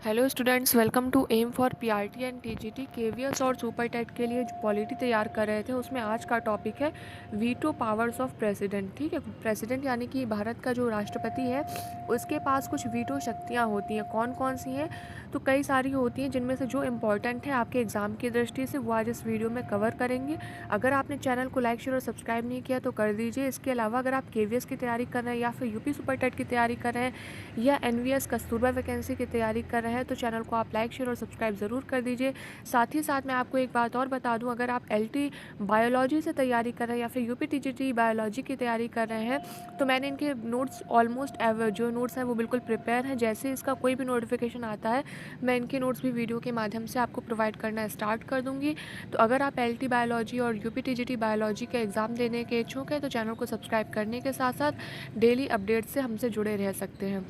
Hello students, welcome to M for PRT and TGT. KVS और super TET के लिए जो पॉलिटी तैयार कर रहे थे उसमें आज का टॉपिक है वीटो पावर्स ऑफ प्रेसिडेंट। ठीक है, प्रेसिडेंट यानी कि भारत का जो राष्ट्रपति है उसके पास कुछ वीटो शक्तियाँ होती हैं। कौन कौन सी हैं? तो कई सारी होती हैं, जिनमें से जो इम्पॉर्टेंट है आपके एग्ज़ाम की दृष्टि से वो आज इस वीडियो में कवर करेंगे। अगर आपने चैनल को लाइक शेयर और सब्सक्राइब नहीं किया तो कर दीजिए। इसके अलावा अगर आप केवीएस की तैयारी कर रहे हैं या फिर यूपी सुपर टेट की तैयारी कर रहे हैं या एनवीएस कस्तूरबा वैकेंसी की तैयारी कर रहे हैं तो चैनल को आप लाइक शेयर और सब्सक्राइब ज़रूर कर दीजिए। साथ ही साथ मैं आपको एक बात और बता दूं, अगर आप एलटी बायोलॉजी से तैयारी कर रहे हैं या फिर यूपी टीजीटी बायोलॉजी की तैयारी कर रहे हैं तो मैंने इनके नोट्स ऑलमोस्ट जो नोट्स हैं वो बिल्कुल प्रिपेयर हैं। जैसे इसका कोई भी नोटिफिकेशन आता है मैं इनके नोट्स भी वीडियो के माध्यम से आपको प्रोवाइड करना स्टार्ट कर दूँगी। तो अगर आप एलटी बायोलॉजी और यूपी टीजीटी बायोलॉजी का एग्ज़ाम देने के इच्छुक हैं तो चैनल को सब्सक्राइब करने के साथ साथ डेली अपडेट से हमसे जुड़े रह सकते हैं।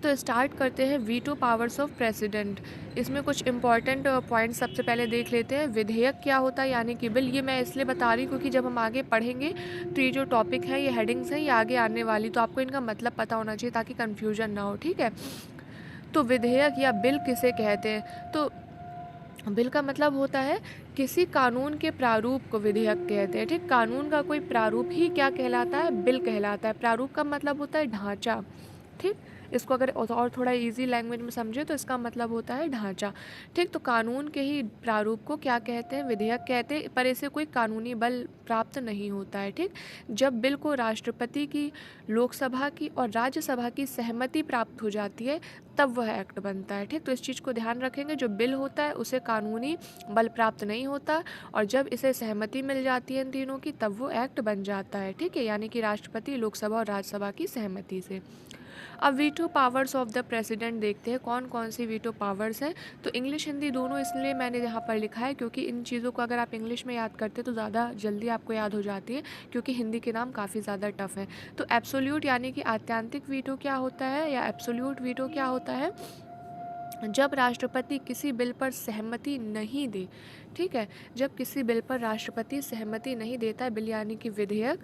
तो स्टार्ट करते हैं वीटो पावर्स ऑफ प्रेसिडेंट। इसमें कुछ इंपॉर्टेंट पॉइंट्स सबसे पहले देख लेते हैं। विधेयक क्या होता है यानी कि बिल। ये मैं इसलिए बता रही हूँ क्योंकि जब हम आगे पढ़ेंगे तो ये जो टॉपिक है, ये हेडिंग्स हैं, ये आगे आने वाली, तो आपको इनका मतलब पता होना चाहिए ताकि कन्फ्यूजन ना हो। ठीक है, तो विधेयक या बिल किसे कहते हैं? तो बिल का मतलब होता है किसी कानून के प्रारूप को विधेयक कहते हैं। ठीक, कानून का कोई प्रारूप ही क्या कहलाता है? बिल कहलाता है। प्रारूप का मतलब होता है ढांचा। ठीक, इसको अगर और थोड़ा इजी लैंग्वेज में समझे तो इसका मतलब होता है ढांचा। ठीक, तो कानून के ही प्रारूप को क्या कहते हैं? विधेयक कहते हैं, पर इसे कोई कानूनी बल प्राप्त नहीं होता है। ठीक, जब बिल को राष्ट्रपति की, लोकसभा की और राज्यसभा की सहमति प्राप्त हो जाती है तब वह एक्ट बनता है। ठीक, तो इस चीज़ को ध्यान रखेंगे, जो बिल होता है उसे कानूनी बल प्राप्त नहीं होता और जब इसे सहमति मिल जाती है इन तीनों की तब वो एक्ट बन जाता है। ठीक है, यानी कि राष्ट्रपति, लोकसभा और राज्यसभा की सहमति से। अब veto powers of the president देखते हैं कौन कौन सी वीटो पावर्स हैं। तो इंग्लिश हिंदी दोनों इसलिए मैंने यहाँ पर लिखा है क्योंकि इन चीज़ों को अगर आप इंग्लिश में याद करते तो ज़्यादा जल्दी आपको याद हो जाती है, क्योंकि हिंदी के नाम काफ़ी ज़्यादा टफ हैं। तो एब्सोल्यूट यानी कि आत्यांतिक वीटो क्या होता है या एब्सोल्यूट वीटो क्या होता है? जब राष्ट्रपति किसी बिल पर सहमति नहीं दे। ठीक है, जब किसी बिल पर राष्ट्रपति सहमति नहीं देता है, बिल यानी कि विधेयक।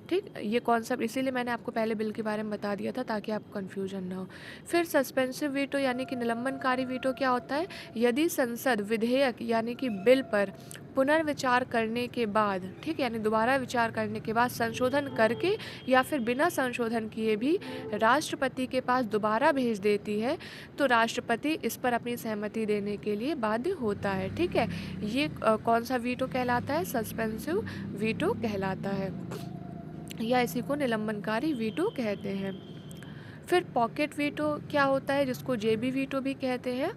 ठीक, ये कॉन्सेप्ट इसीलिए मैंने आपको पहले बिल के बारे में बता दिया था ताकि आपको कन्फ्यूजन ना हो। फिर सस्पेंसिव वीटो यानी कि निलंबनकारी वीटो क्या होता है? यदि संसद विधेयक यानी कि बिल पर पुनर्विचार करने के बाद, ठीक, यानी दोबारा विचार करने के बाद संशोधन करके या फिर बिना संशोधन किए भी राष्ट्रपति के पास दोबारा भेज देती है तो राष्ट्रपति इस पर अपनी सहमति देने के लिए बाध्य होता है। ठीक है, ये कौन सा वीटो कहलाता है? सस्पेंसिव वीटो कहलाता है या इसी को निलंबनकारी वीटो कहते हैं। फिर पॉकेट वीटो क्या होता है, जिसको जेबी वीटो भी कहते हैं।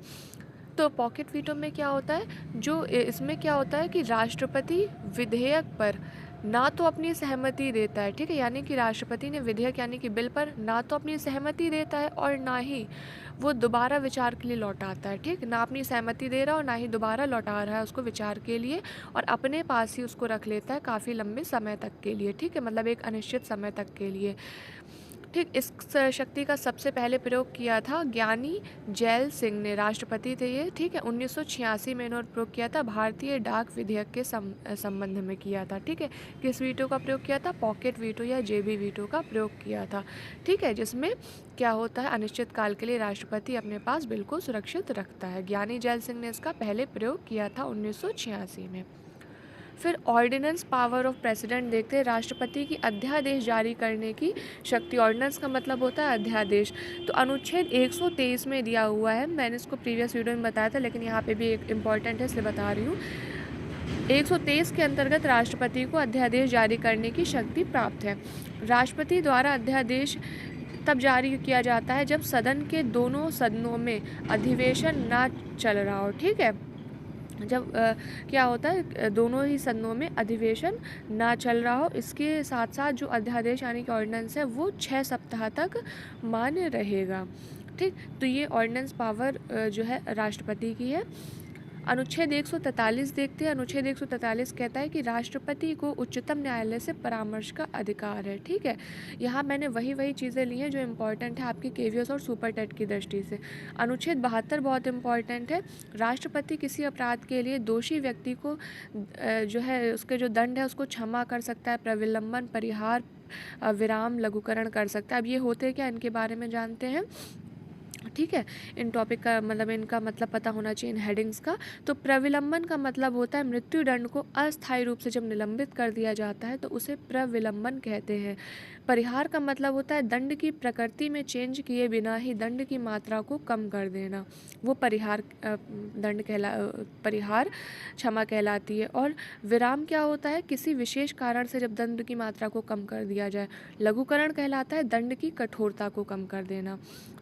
तो पॉकेट वीटो में क्या होता है, जो इसमें क्या होता है कि राष्ट्रपति विधेयक पर ना तो अपनी सहमति देता है। ठीक है, यानी कि राष्ट्रपति ने विधेयक यानी कि बिल पर ना तो अपनी सहमति देता है और ना ही वो दोबारा विचार के लिए लौटाता है। ठीक, ना अपनी सहमति दे रहा है और ना ही दोबारा लौटा रहा है उसको विचार के लिए, और अपने पास ही उसको रख लेता है काफ़ी लंबे समय तक के लिए। ठीक है, मतलब एक अनिश्चित समय तक के लिए। ठीक, इस शक्ति का सबसे पहले प्रयोग किया था ज्ञानी जैल सिंह ने, राष्ट्रपति थे ये। ठीक है, 1986 में इन्होंने प्रयोग किया था, भारतीय डाक विधेयक के संबंध में किया था। ठीक है, किस वीटो का प्रयोग किया था? पॉकेट वीटो या जेबी वीटो का प्रयोग किया था। ठीक है, जिसमें क्या होता है, अनिश्चित काल के लिए राष्ट्रपति अपने पास बिल को सुरक्षित रखता है। ज्ञानी जैल सिंह ने इसका पहले प्रयोग किया था 1986 में। फिर ऑर्डिनेंस पावर ऑफ प्रेसिडेंट देखते हैं, राष्ट्रपति की अध्यादेश जारी करने की शक्ति। ऑर्डिनेंस का मतलब होता है अध्यादेश। तो अनुच्छेद 123 में दिया हुआ है, मैंने इसको प्रीवियस वीडियो में बताया था लेकिन यहाँ पे भी एक इम्पॉर्टेंट है इसलिए बता रही हूँ। 123 के अंतर्गत राष्ट्रपति को अध्यादेश जारी करने की शक्ति प्राप्त है। राष्ट्रपति द्वारा अध्यादेश तब जारी किया जाता है जब सदन के दोनों सदनों में अधिवेशन ना चल रहा हो। ठीक है, जब क्या होता है, दोनों ही सदनों में अधिवेशन ना चल रहा हो। इसके साथ साथ जो अध्यादेश यानी कि ऑर्डिनेंस है वो 6 सप्ताह तक मान्य रहेगा। ठीक, तो ये ऑर्डिनेंस पावर जो है राष्ट्रपति की है। अनुच्छेद 143 देखते हैं। अनुच्छेद 143 कहता है कि राष्ट्रपति को उच्चतम न्यायालय से परामर्श का अधिकार है। ठीक है, यहाँ मैंने वही चीज़ें ली हैं जो इम्पोर्टेंट है आपकी केवीएस और सुपर टेट की दृष्टि से। अनुच्छेद 72 बहुत इम्पॉर्टेंट है। राष्ट्रपति किसी अपराध के लिए दोषी व्यक्ति को जो है उसके जो दंड है उसको क्षमा कर सकता है, प्रविलंबन, परिहार, विराम, लघुकरण कर सकता है। अब ये होते क्या, इनके बारे में जानते हैं। ठीक है। इन टॉपिक का मतलब इनका मतलब पता होना चाहिए इन हेडिंग्स का। तो प्रविलंबन का मतलब होता है मृत्युदंड को अस्थायी रूप से जब निलंबित कर दिया जाता है तो उसे प्रविलंबन कहते हैं। परिहार का मतलब होता है दंड की प्रकृति में चेंज किए बिना ही दंड की मात्रा को कम कर देना, वो परिहार परिहार क्षमा कहलाती है। और विराम क्या होता है, किसी विशेष कारण से जब दंड की मात्रा को कम कर दिया जाए। लघुकरण कहलाता है दंड की कठोरता को कम कर देना।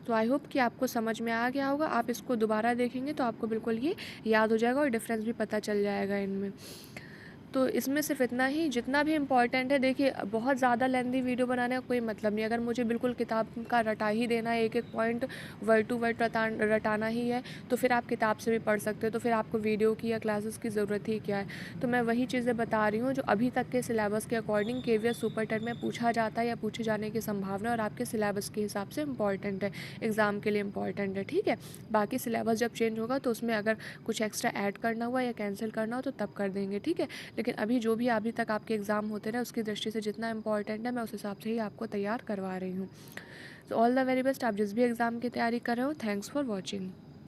तो आई होप कि आपको समझ में आ गया होगा। आप इसको दोबारा देखेंगे तो आपको बिल्कुल ये याद हो जाएगा और डिफरेंस भी पता चल जाएगा इनमें। तो इसमें सिर्फ इतना ही जितना भी इम्पॉर्टेंट है। देखिए बहुत ज़्यादा लेंदी वीडियो बनाने का कोई मतलब नहीं। अगर मुझे बिल्कुल किताब का रटा ही देना है, एक एक पॉइंट वर्ड टू वर्ड रटाना ही है, तो फिर आप किताब से भी पढ़ सकते हो। तो फिर आपको वीडियो की या क्लासेस की ज़रूरत ही क्या है। तो मैं वही चीज़ें बता रही हूँ जो अभी तक के सिलेबस के अकॉर्डिंग केवीएस सुपर टेट में पूछा जाता है या पूछे जाने की संभावना और आपके सिलेबस के हिसाब से इम्पॉर्टेंट है, एग्ज़ाम के लिए इम्पॉर्टेंट है। ठीक है। बाकी सिलेबस जब चेंज होगा तो उसमें अगर कुछ एक्स्ट्रा ऐड करना हुआ या कैंसिल करना हो तो तब कर देंगे। ठीक है। लेकिन अभी जो भी अभी तक आपके एग्ज़ाम होते रहे उसकी दृष्टि से जितना इंपॉर्टेंट है मैं उस हिसाब से ही आपको तैयार करवा रही हूँ। So all the very best. आप जिस भी एग्ज़ाम की तैयारी कर रहे हो, थैंक्स फॉर वॉचिंग।